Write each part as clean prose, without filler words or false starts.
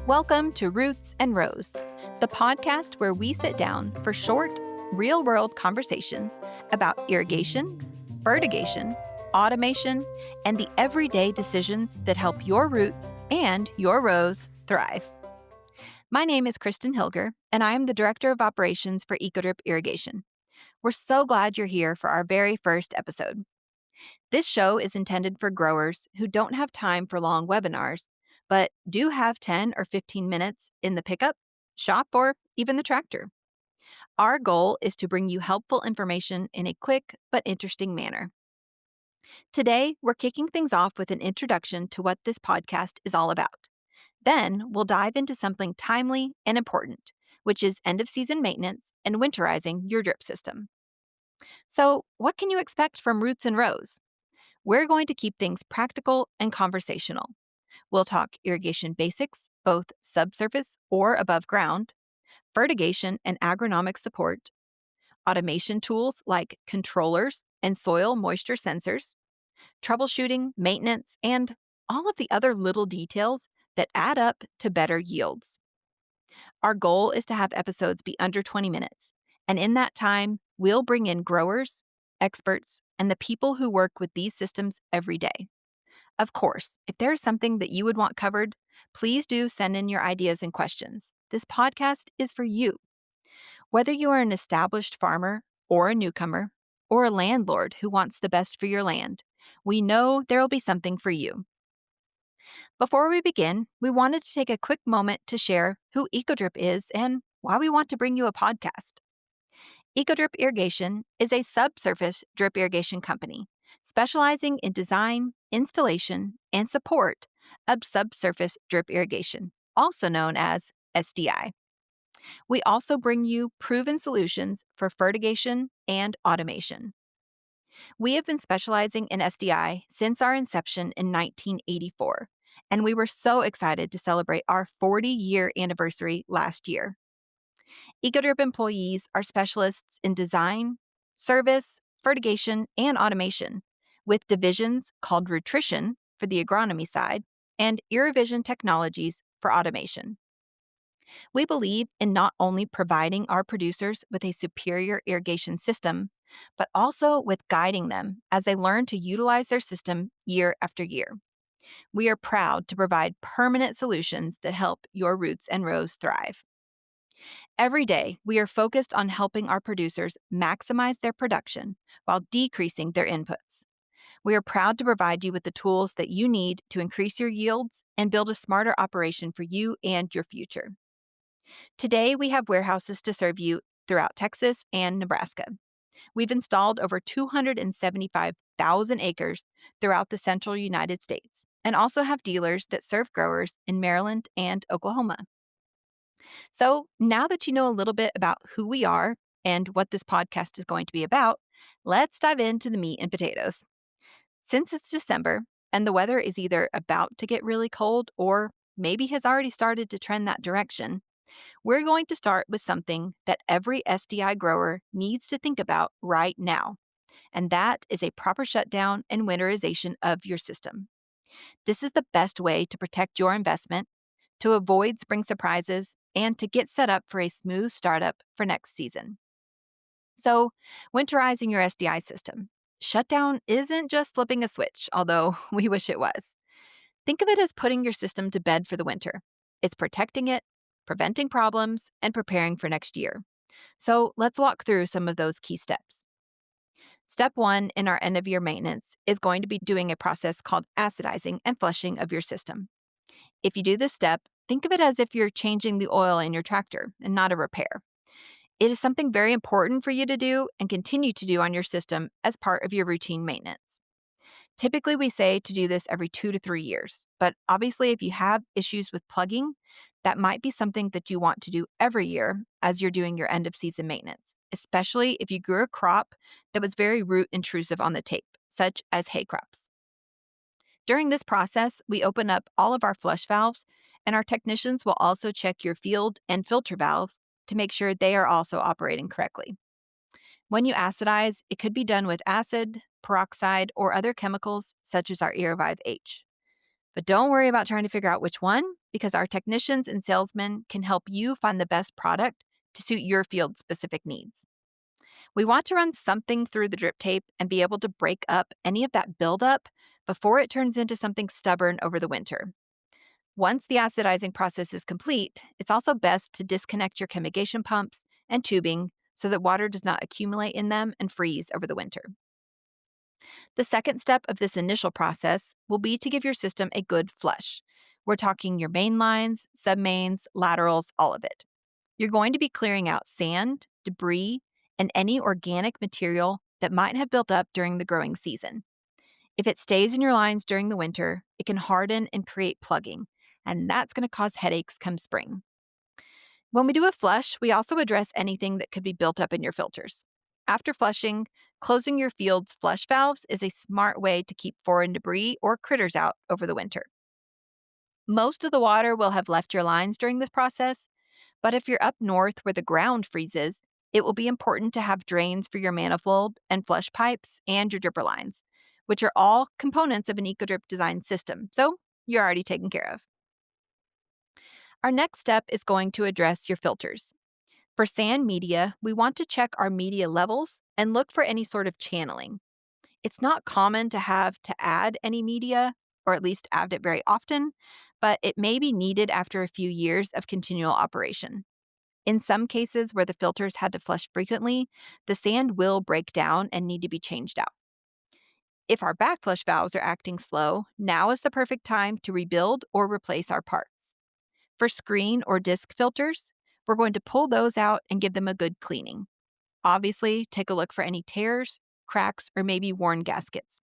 Welcome to Roots and Rows, the podcast where we sit down for short, real-world conversations about irrigation, fertigation, automation, and the everyday decisions that help your roots and your rows thrive. My name is Kristen Hilger, and I am the Director of Operations for EcoDrip Irrigation. We're so glad you're here for our very first episode. This show is intended for growers who don't have time for long webinars, but do have 10 or 15 minutes in the pickup, shop, or even the tractor. Our goal is to bring you helpful information in a quick but interesting manner. Today, we're kicking things off with an introduction to what this podcast is all about. Then, we'll dive into something timely and important, which is end-of-season maintenance and winterizing your drip system. So, what can you expect from Roots and Rows? We're going to keep things practical and conversational. We'll talk irrigation basics, both subsurface or above ground, fertigation and agronomic support, automation tools like controllers and soil moisture sensors, troubleshooting, maintenance, and all of the other little details that add up to better yields. Our goal is to have episodes be under 20 minutes, and in that time, we'll bring in growers, experts, and the people who work with these systems every day. Of course, if there's something that you would want covered, please do send in your ideas and questions. This podcast is for you. Whether you are an established farmer or a newcomer or a landlord who wants the best for your land, we know there will be something for you. Before we begin, we wanted to take a quick moment to share who EcoDrip is and why we want to bring you a podcast. EcoDrip Irrigation is a subsurface drip irrigation company specializing in design, installation, and support of subsurface drip irrigation, also known as SDI. We also bring you proven solutions for fertigation and automation. We have been specializing in SDI since our inception in 1984, and we were so excited to celebrate our 40-year anniversary last year. EcoDrip employees are specialists in design, service, fertigation, and automation, with divisions called Nutrition for the agronomy side and irrigation technologies for automation. We believe in not only providing our producers with a superior irrigation system, but also with guiding them as they learn to utilize their system year after year. We are proud to provide permanent solutions that help your roots and rows thrive. Every day, we are focused on helping our producers maximize their production while decreasing their inputs. We are proud to provide you with the tools that you need to increase your yields and build a smarter operation for you and your future. Today, we have warehouses to serve you throughout Texas and Nebraska. We've installed over 275,000 acres throughout the central United States and also have dealers that serve growers in Maryland and Oklahoma. So now that you know a little bit about who we are and what this podcast is going to be about, let's dive into the meat and potatoes. Since it's December and the weather is either about to get really cold or maybe has already started to trend that direction, we're going to start with something that every SDI grower needs to think about right now, and that is a proper shutdown and winterization of your system. This is the best way to protect your investment, to avoid spring surprises, and to get set up for a smooth startup for next season. So, winterizing your SDI system. Shutdown isn't just flipping a switch, although we wish it was. Think of it as putting your system to bed for the winter. It's protecting it, preventing problems, and preparing for next year. So, let's walk through some of those key steps. Step 1 in our end-of-year maintenance is going to be doing a process called acidizing and flushing of your system. If you do this step, think of it as if you're changing the oil in your tractor and not a repair. It is something very important for you to do and continue to do on your system as part of your routine maintenance. Typically, we say to do this every 2 to 3 years, but obviously if you have issues with plugging, that might be something that you want to do every year as you're doing your end-of-season maintenance, especially if you grew a crop that was very root intrusive on the tape, such as hay crops. During this process, we open up all of our flush valves, and our technicians will also check your field and filter valves to make sure they are also operating correctly. When you acidize, it could be done with acid, peroxide, or other chemicals such as our Irrivive H. But don't worry about trying to figure out which one, because our technicians and salesmen can help you find the best product to suit your field specific needs. We want to run something through the drip tape and be able to break up any of that buildup before it turns into something stubborn over the winter. Once the acidizing process is complete, it's also best to disconnect your chemigation pumps and tubing so that water does not accumulate in them and freeze over the winter. The second step of this initial process will be to give your system a good flush. We're talking your main lines, submains, laterals, all of it. You're going to be clearing out sand, debris, and any organic material that might have built up during the growing season. If it stays in your lines during the winter, it can harden and create plugging, and that's going to cause headaches come spring. When we do a flush, we also address anything that could be built up in your filters. After flushing, closing your field's flush valves is a smart way to keep foreign debris or critters out over the winter. Most of the water will have left your lines during this process, but if you're up north where the ground freezes, it will be important to have drains for your manifold and flush pipes and your dripper lines, which are all components of an EcoDrip design system, so you're already taken care of. Our next step is going to address your filters. For sand media, we want to check our media levels and look for any sort of channeling. It's not common to have to add any media, or at least add it very often, but it may be needed after a few years of continual operation. In some cases where the filters had to flush frequently, the sand will break down and need to be changed out. If our backflush valves are acting slow, now is the perfect time to rebuild or replace our parts. For screen or disc filters, we're going to pull those out and give them a good cleaning. Obviously, take a look for any tears, cracks, or maybe worn gaskets.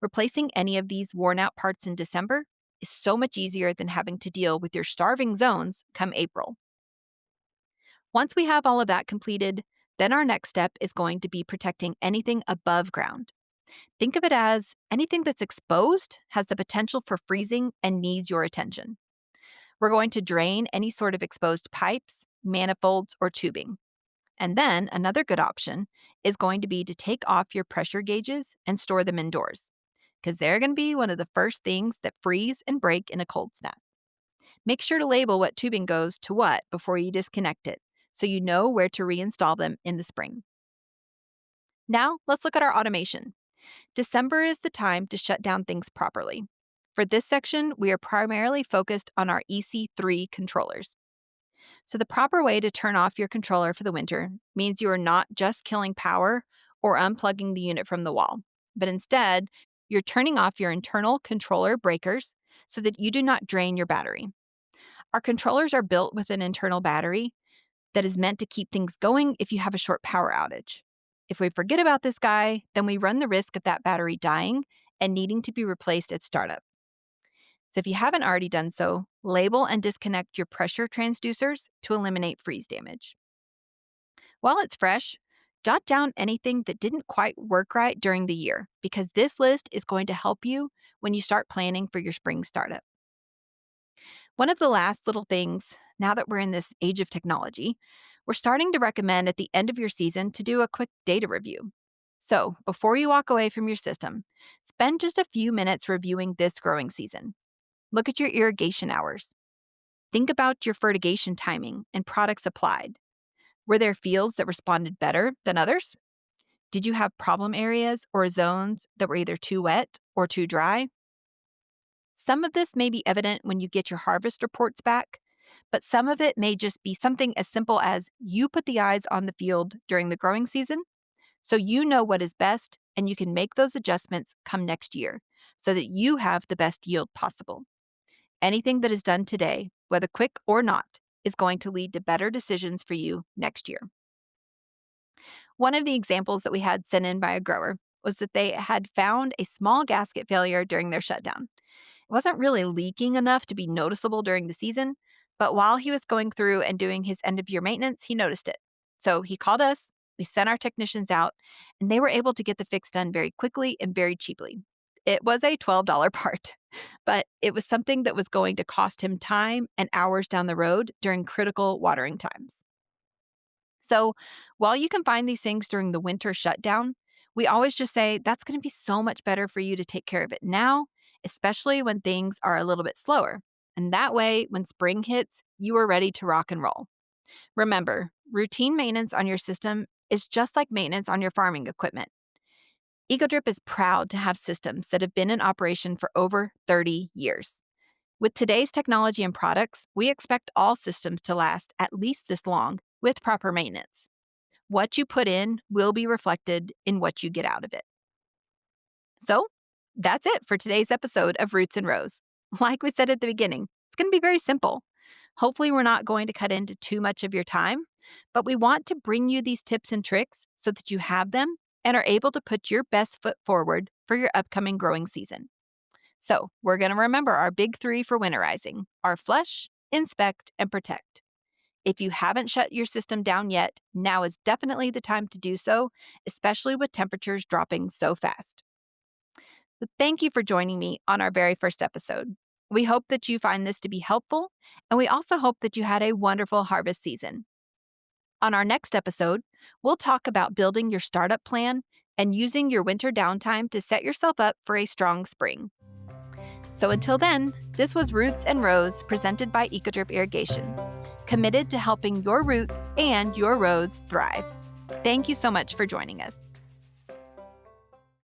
Replacing any of these worn out parts in December is so much easier than having to deal with your starving zones come April. Once we have all of that completed, then our next step is going to be protecting anything above ground. Think of it as anything that's exposed has the potential for freezing and needs your attention. We're going to drain any sort of exposed pipes, manifolds, or tubing. And then another good option is going to be to take off your pressure gauges and store them indoors, because they're going to be one of the first things that freeze and break in a cold snap. Make sure to label what tubing goes to what before you disconnect it, so you know where to reinstall them in the spring. Now, let's look at our automation. December is the time to shut down things properly. For this section, we are primarily focused on our EC3 controllers. So, the proper way to turn off your controller for the winter means you are not just killing power or unplugging the unit from the wall, but instead, you're turning off your internal controller breakers so that you do not drain your battery. Our controllers are built with an internal battery that is meant to keep things going if you have a short power outage. If we forget about this guy, then we run the risk of that battery dying and needing to be replaced at startup. So if you haven't already done so, label and disconnect your pressure transducers to eliminate freeze damage. While it's fresh, jot down anything that didn't quite work right during the year, because this list is going to help you when you start planning for your spring startup. One of the last little things, now that we're in this age of technology, we're starting to recommend at the end of your season to do a quick data review. So, before you walk away from your system, spend just a few minutes reviewing this growing season. Look at your irrigation hours. Think about your fertigation timing and products applied. Were there fields that responded better than others? Did you have problem areas or zones that were either too wet or too dry? Some of this may be evident when you get your harvest reports back, but some of it may just be something as simple as you put the eyes on the field during the growing season, so you know what is best and you can make those adjustments come next year so that you have the best yield possible. Anything that is done today, whether quick or not, is going to lead to better decisions for you next year. One of the examples that we had sent in by a grower was that they had found a small gasket failure during their shutdown. It wasn't really leaking enough to be noticeable during the season, but while he was going through and doing his end of year maintenance, he noticed it. So he called us, we sent our technicians out, and they were able to get the fix done very quickly and very cheaply. It was a $12 part, but it was something that was going to cost him time and hours down the road during critical watering times. So while you can find these things during the winter shutdown, we always just say that's going to be so much better for you to take care of it now, especially when things are a little bit slower. And that way, when spring hits, you are ready to rock and roll. Remember, routine maintenance on your system is just like maintenance on your farming equipment. EcoDrip is proud to have systems that have been in operation for over 30 years. With today's technology and products, we expect all systems to last at least this long with proper maintenance. What you put in will be reflected in what you get out of it. So, that's it for today's episode of Roots and Rows. Like we said at the beginning, it's going to be very simple. Hopefully, we're not going to cut into too much of your time, but we want to bring you these tips and tricks so that you have them and are able to put your best foot forward for your upcoming growing season. So, we're going to remember our big 3 for winterizing: our flush, inspect, and protect. If you haven't shut your system down yet, now is definitely the time to do so, especially with temperatures dropping so fast. So thank you for joining me on our very first episode. We hope that you find this to be helpful, and we also hope that you had a wonderful harvest season. On our next episode, we'll talk about building your startup plan and using your winter downtime to set yourself up for a strong spring. So until then, this was Roots and Rows presented by EcoDrip Irrigation, committed to helping your roots and your rows thrive. Thank you so much for joining us.